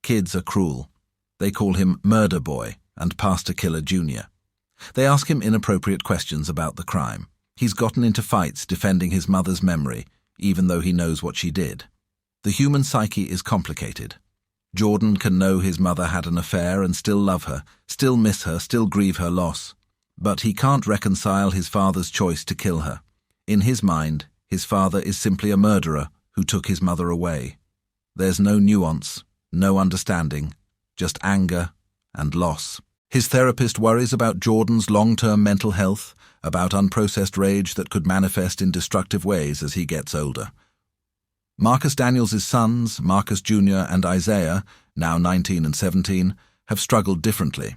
Kids are cruel. They call him Murder Boy and Pastor Killer Jr. They ask him inappropriate questions about the crime. He's gotten into fights defending his mother's memory, even though he knows what she did. The human psyche is complicated. Jordan can know his mother had an affair and still love her, still miss her, still grieve her loss. But he can't reconcile his father's choice to kill her. In his mind, his father is simply a murderer who took his mother away. There's no nuance, no understanding, just anger and loss. His therapist worries about Jordan's long-term mental health, about unprocessed rage that could manifest in destructive ways as he gets older. Marcus Daniels' sons, Marcus Jr. and Isaiah, now 19 and 17, have struggled differently.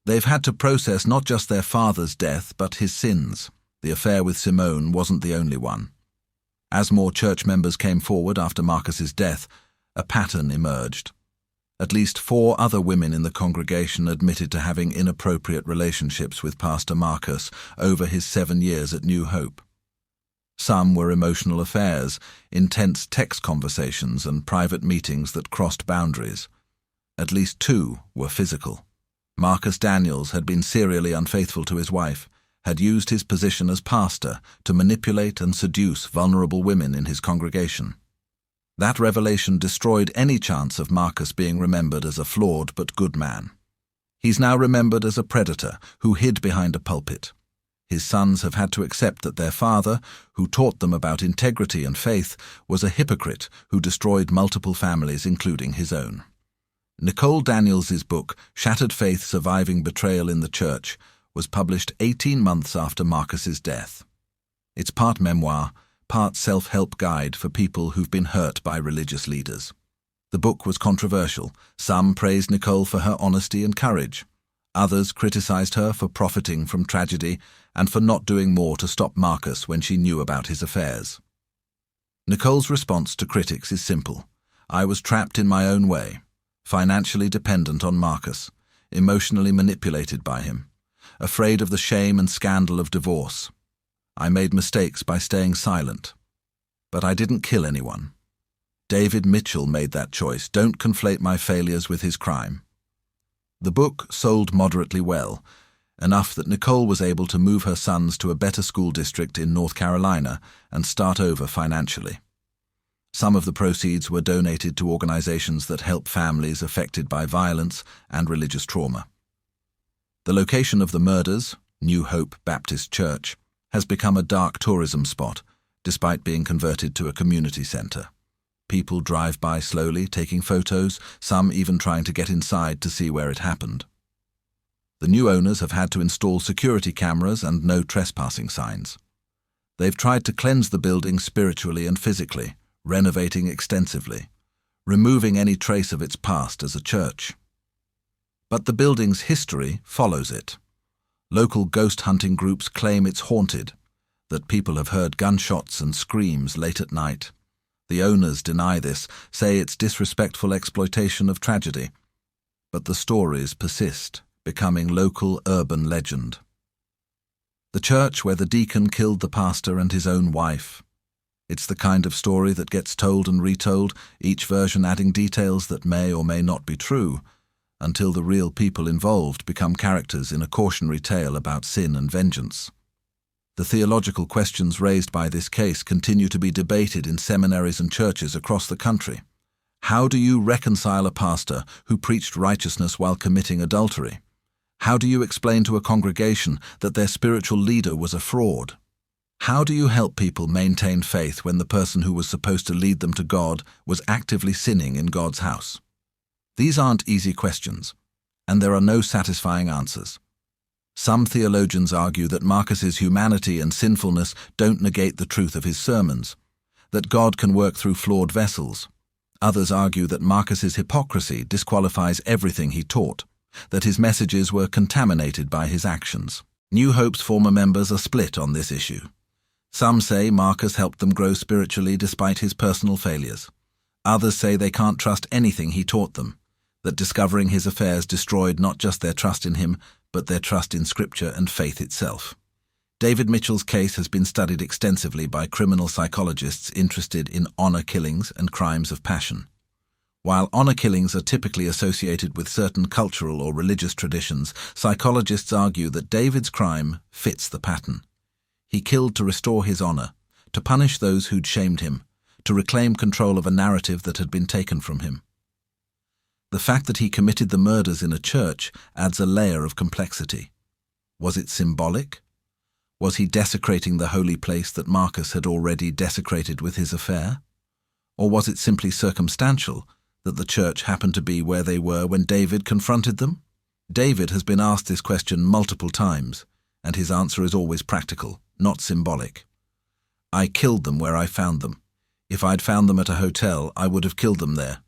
They've had to process not just their father's death, but his sins. The affair with Simone wasn't the only one. As more church members came forward after Marcus's death, a pattern emerged. At least 4 other women in the congregation admitted to having inappropriate relationships with Pastor Marcus over his 7 years at New Hope. Some were emotional affairs, intense text conversations and private meetings that crossed boundaries. At least 2 were physical. Marcus Daniels had been serially unfaithful to his wife, had used his position as pastor to manipulate and seduce vulnerable women in his congregation. That revelation destroyed any chance of Marcus being remembered as a flawed but good man. He's now remembered as a predator who hid behind a pulpit. His sons have had to accept that their father, who taught them about integrity and faith, was a hypocrite who destroyed multiple families, including his own. Nicole Daniels' book, Shattered Faith: Surviving Betrayal in the Church, was published 18 months after Marcus's death. It's part memoir, part self-help guide for people who've been hurt by religious leaders. The book was controversial. Some praised Nicole for her honesty and courage. Others criticized her for profiting from tragedy and for not doing more to stop Marcus when she knew about his affairs. Nicole's response to critics is simple. I was trapped in my own way, financially dependent on Marcus, emotionally manipulated by him, afraid of the shame and scandal of divorce. I made mistakes by staying silent. But I didn't kill anyone. David Mitchell made that choice. Don't conflate my failures with his crime. The book sold moderately well, enough that Nicole was able to move her sons to a better school district in North Carolina and start over financially. Some of the proceeds were donated to organizations that help families affected by violence and religious trauma. The location of the murders, New Hope Baptist Church, has become a dark tourism spot, despite being converted to a community center. People drive by slowly, taking photos, some even trying to get inside to see where it happened. The new owners have had to install security cameras and no trespassing signs. They've tried to cleanse the building spiritually and physically, renovating extensively, removing any trace of its past as a church. But the building's history follows it. Local ghost hunting groups claim it's haunted, that people have heard gunshots and screams late at night. The owners deny this, say it's disrespectful exploitation of tragedy. But the stories persist, becoming local urban legend. The church where the deacon killed the pastor and his own wife. It's the kind of story that gets told and retold, each version adding details that may or may not be true, until the real people involved become characters in a cautionary tale about sin and vengeance. The theological questions raised by this case continue to be debated in seminaries and churches across the country. How do you reconcile a pastor who preached righteousness while committing adultery? How do you explain to a congregation that their spiritual leader was a fraud? How do you help people maintain faith when the person who was supposed to lead them to God was actively sinning in God's house? These aren't easy questions, and there are no satisfying answers. Some theologians argue that Marcus's humanity and sinfulness don't negate the truth of his sermons, that God can work through flawed vessels. Others argue that Marcus's hypocrisy disqualifies everything he taught, that his messages were contaminated by his actions. New Hope's former members are split on this issue. Some say Marcus helped them grow spiritually despite his personal failures. Others say they can't trust anything he taught them. that discovering his affairs destroyed not just their trust in him, but their trust in Scripture and faith itself. David Mitchell's case has been studied extensively by criminal psychologists interested in honor killings and crimes of passion. While honor killings are typically associated with certain cultural or religious traditions, psychologists argue that David's crime fits the pattern. He killed to restore his honor, to punish those who'd shamed him, to reclaim control of a narrative that had been taken from him. The fact that he committed the murders in a church adds a layer of complexity. Was it symbolic? Was he desecrating the holy place that Marcus had already desecrated with his affair? Or was it simply circumstantial that the church happened to be where they were when David confronted them? David has been asked this question multiple times, and his answer is always practical, not symbolic. I killed them where I found them. If I'd found them at a hotel, I would have killed them there.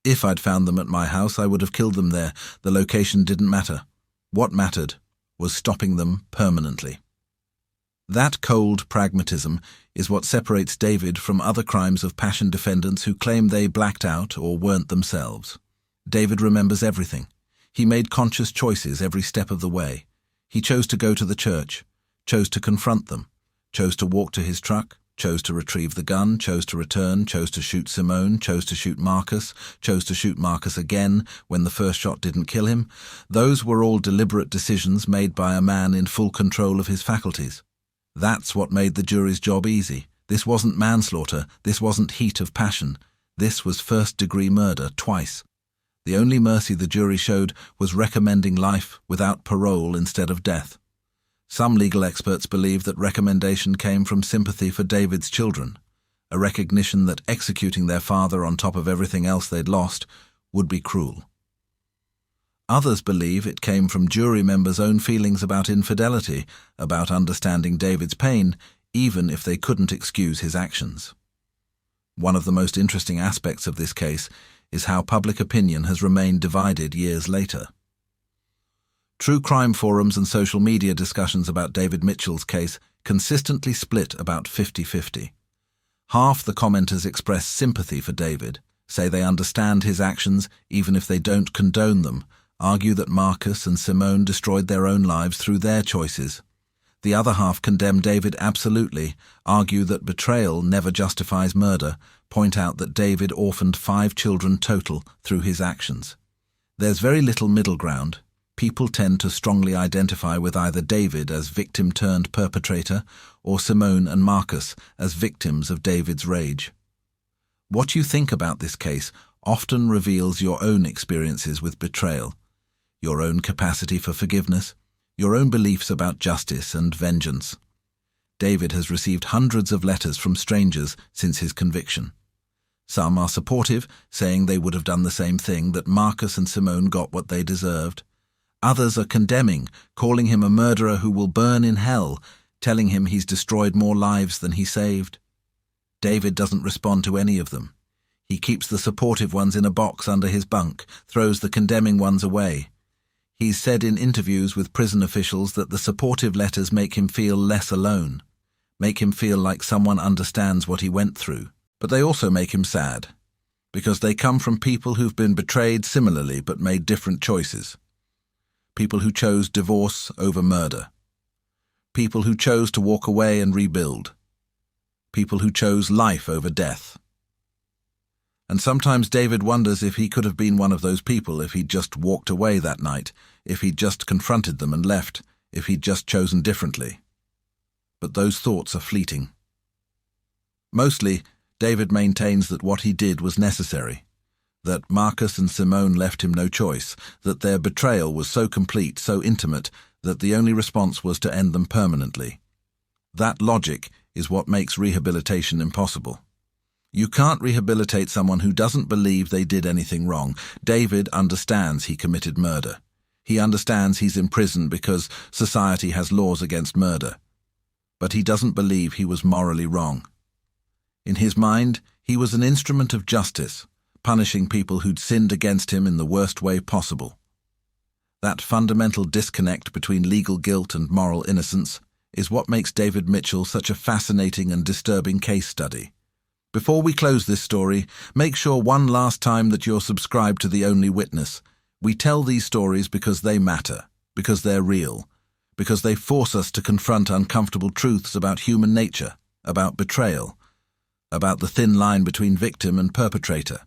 If I'd found them at my house, I would have killed them there. The location didn't matter. What mattered was stopping them permanently. That cold pragmatism is what separates David from other crimes of passion defendants who claim they blacked out or weren't themselves. David remembers everything. He made conscious choices every step of the way. He chose to go to the church, chose to confront them, chose to walk to his truck, chose to retrieve the gun, chose to return, chose to shoot Simone, chose to shoot Marcus, chose to shoot Marcus again when the first shot didn't kill him. Those were all deliberate decisions made by a man in full control of his faculties. That's what made the jury's job easy. This wasn't manslaughter, this wasn't heat of passion. This was first-degree murder, twice. The only mercy the jury showed was recommending life without parole instead of death. Some legal experts believe that recommendation came from sympathy for David's children, a recognition that executing their father on top of everything else they'd lost would be cruel. Others believe it came from jury members' own feelings about infidelity, about understanding David's pain, even if they couldn't excuse his actions. One of the most interesting aspects of this case is how public opinion has remained divided years later. True crime forums and social media discussions about David Mitchell's case consistently split about 50-50. Half the commenters express sympathy for David, say they understand his actions even if they don't condone them, argue that Marcus and Simone destroyed their own lives through their choices. The other half condemn David absolutely, argue that betrayal never justifies murder, point out that David orphaned 5 children total through his actions. There's very little middle ground. People tend to strongly identify with either David as victim-turned-perpetrator or Simone and Marcus as victims of David's rage. What you think about this case often reveals your own experiences with betrayal, your own capacity for forgiveness, your own beliefs about justice and vengeance. David has received hundreds of letters from strangers since his conviction. Some are supportive, saying they would have done the same thing, that Marcus and Simone got what they deserved. Others are condemning, calling him a murderer who will burn in hell, telling him he's destroyed more lives than he saved. David doesn't respond to any of them. He keeps the supportive ones in a box under his bunk, throws the condemning ones away. He's said in interviews with prison officials that the supportive letters make him feel less alone, make him feel like someone understands what he went through. But they also make him sad, because they come from people who've been betrayed similarly but made different choices. People who chose divorce over murder. People who chose to walk away and rebuild. People who chose life over death. And sometimes David wonders if he could have been one of those people if he'd just walked away that night, if he'd just confronted them and left, if he'd just chosen differently. But those thoughts are fleeting. Mostly, David maintains that what he did was necessary, that Marcus and Simone left him no choice, that their betrayal was so complete, so intimate, that the only response was to end them permanently. That logic is what makes rehabilitation impossible. You can't rehabilitate someone who doesn't believe they did anything wrong. David understands he committed murder. He understands he's in prison because society has laws against murder. But he doesn't believe he was morally wrong. In his mind, he was an instrument of justice, punishing people who'd sinned against him in the worst way possible. That fundamental disconnect between legal guilt and moral innocence is what makes David Mitchell such a fascinating and disturbing case study. Before we close this story, make sure one last time that you're subscribed to The Only Witness. We tell these stories because they matter, because they're real, because they force us to confront uncomfortable truths about human nature, about betrayal, about the thin line between victim and perpetrator.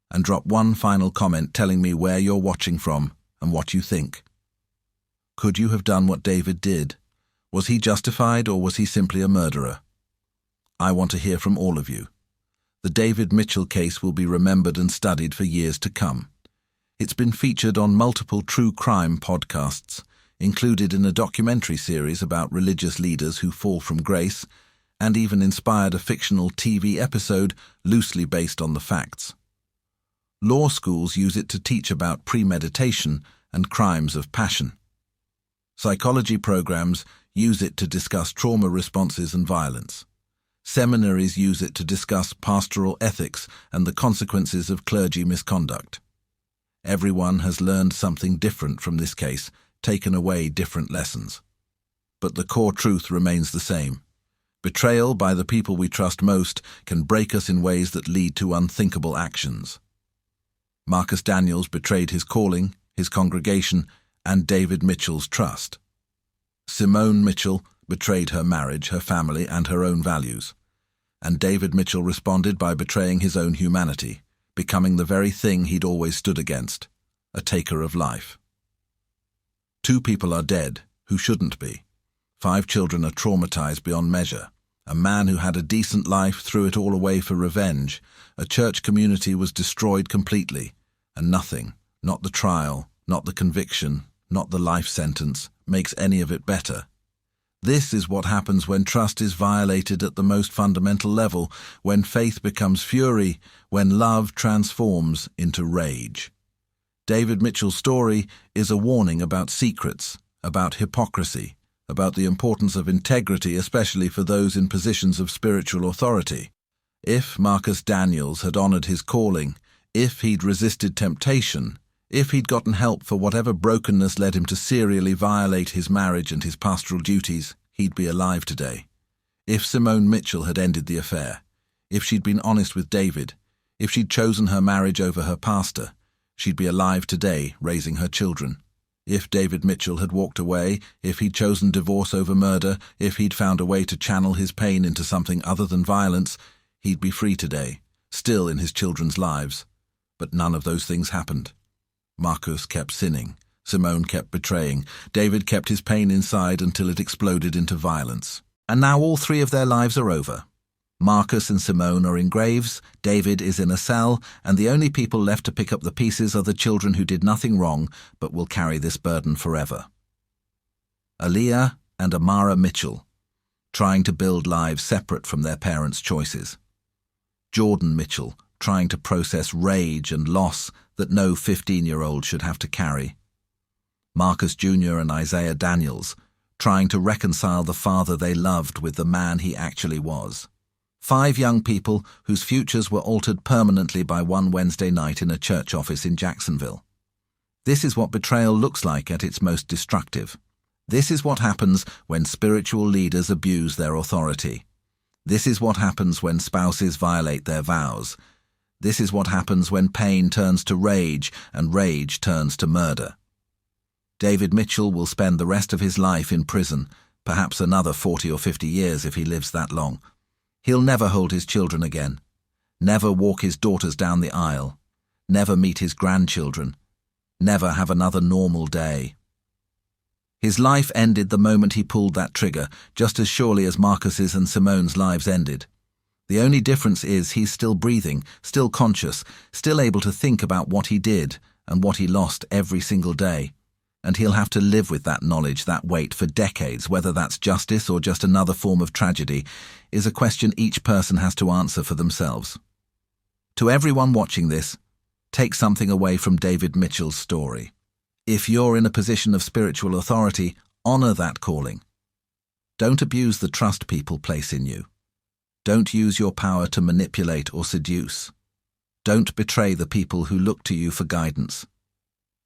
And drop one final comment telling me where you're watching from and what you think. Could you have done what David did? Was he justified, or was he simply a murderer? I want to hear from all of you. The David Mitchell case will be remembered and studied for years to come. It's been featured on multiple true crime podcasts, included in a documentary series about religious leaders who fall from grace, and even inspired a fictional TV episode loosely based on the facts. Law schools use it to teach about premeditation and crimes of passion. Psychology programs use it to discuss trauma responses and violence. Seminaries use it to discuss pastoral ethics and the consequences of clergy misconduct. Everyone has learned something different from this case, taken away different lessons. But the core truth remains the same. Betrayal by the people we trust most can break us in ways that lead to unthinkable actions. Marcus Daniels betrayed his calling, his congregation, and David Mitchell's trust. Simone Mitchell betrayed her marriage, her family, and her own values. And David Mitchell responded by betraying his own humanity, becoming the very thing he'd always stood against, a taker of life. 2 people are dead, who shouldn't be. 5 children are traumatized beyond measure. A man who had a decent life threw it all away for revenge. A church community was destroyed completely, and nothing, not the trial, not the conviction, not the life sentence, makes any of it better. This is what happens when trust is violated at the most fundamental level, when faith becomes fury, when love transforms into rage. David Mitchell's story is a warning about secrets, about hypocrisy, about the importance of integrity, especially for those in positions of spiritual authority. If Marcus Daniels had honored his calling, if he'd resisted temptation, if he'd gotten help for whatever brokenness led him to serially violate his marriage and his pastoral duties, he'd be alive today. If Simone Mitchell had ended the affair, if she'd been honest with David, if she'd chosen her marriage over her pastor, she'd be alive today, raising her children. If David Mitchell had walked away, if he'd chosen divorce over murder, if he'd found a way to channel his pain into something other than violence, he'd be free today, still in his children's lives. But none of those things happened. Marcus kept sinning. Simone kept betraying. David kept his pain inside until it exploded into violence. And now all 3 of their lives are over. Marcus and Simone are in graves, David is in a cell, and the only people left to pick up the pieces are the children who did nothing wrong but will carry this burden forever. Aaliyah and Amara Mitchell, trying to build lives separate from their parents' choices. Jordan Mitchell, trying to process rage and loss that no 15-year-old should have to carry. Marcus Jr. and Isaiah Daniels, trying to reconcile the father they loved with the man he actually was. 5 young people whose futures were altered permanently by one Wednesday night in a church office in Jacksonville. This is what betrayal looks like at its most destructive. This is what happens when spiritual leaders abuse their authority. This is what happens when spouses violate their vows. This is what happens when pain turns to rage and rage turns to murder. David Mitchell will spend the rest of his life in prison, perhaps another 40 or 50 years if he lives that long. He'll never hold his children again, never walk his daughters down the aisle, never meet his grandchildren, never have another normal day. His life ended the moment he pulled that trigger, just as surely as Marcus's and Simone's lives ended. The only difference is he's still breathing, still conscious, still able to think about what he did and what he lost every single day. And he'll have to live with that knowledge, that weight, for decades. Whether that's justice or just another form of tragedy is a question each person has to answer for themselves. To everyone watching this, take something away from David Mitchell's story. If you're in a position of spiritual authority, honor that calling. Don't abuse the trust people place in you. Don't use your power to manipulate or seduce. Don't betray the people who look to you for guidance.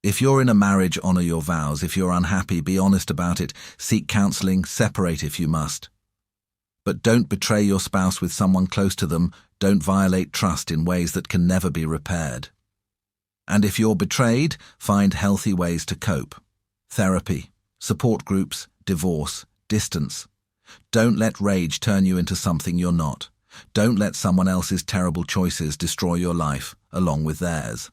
If you're in a marriage, honor your vows. If you're unhappy, be honest about it. Seek counseling, separate if you must. But don't betray your spouse with someone close to them. Don't violate trust in ways that can never be repaired. And if you're betrayed, find healthy ways to cope. Therapy, support groups, divorce, distance. Don't let rage turn you into something you're not. Don't let someone else's terrible choices destroy your life, along with theirs.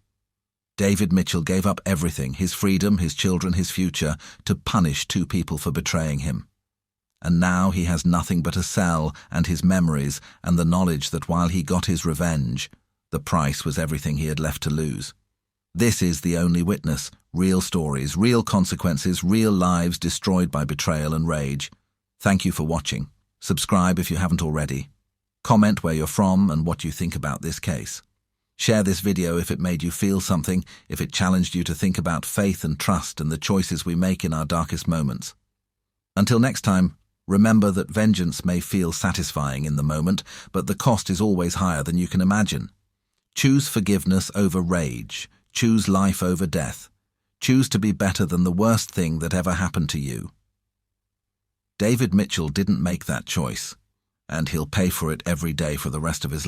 David Mitchell gave up everything, his freedom, his children, his future, to punish two people for betraying him. And now he has nothing but a cell and his memories and the knowledge that while he got his revenge, the price was everything he had left to lose. This is The Only Witness, real stories, real consequences, real lives destroyed by betrayal and rage. Thank you for watching. Subscribe if you haven't already. Comment where you're from and what you think about this case. Share this video if it made you feel something, if it challenged you to think about faith and trust and the choices we make in our darkest moments. Until next time, remember that vengeance may feel satisfying in the moment, but the cost is always higher than you can imagine. Choose forgiveness over rage. Choose life over death. Choose to be better than the worst thing that ever happened to you. David Mitchell didn't make that choice, and he'll pay for it every day for the rest of his life.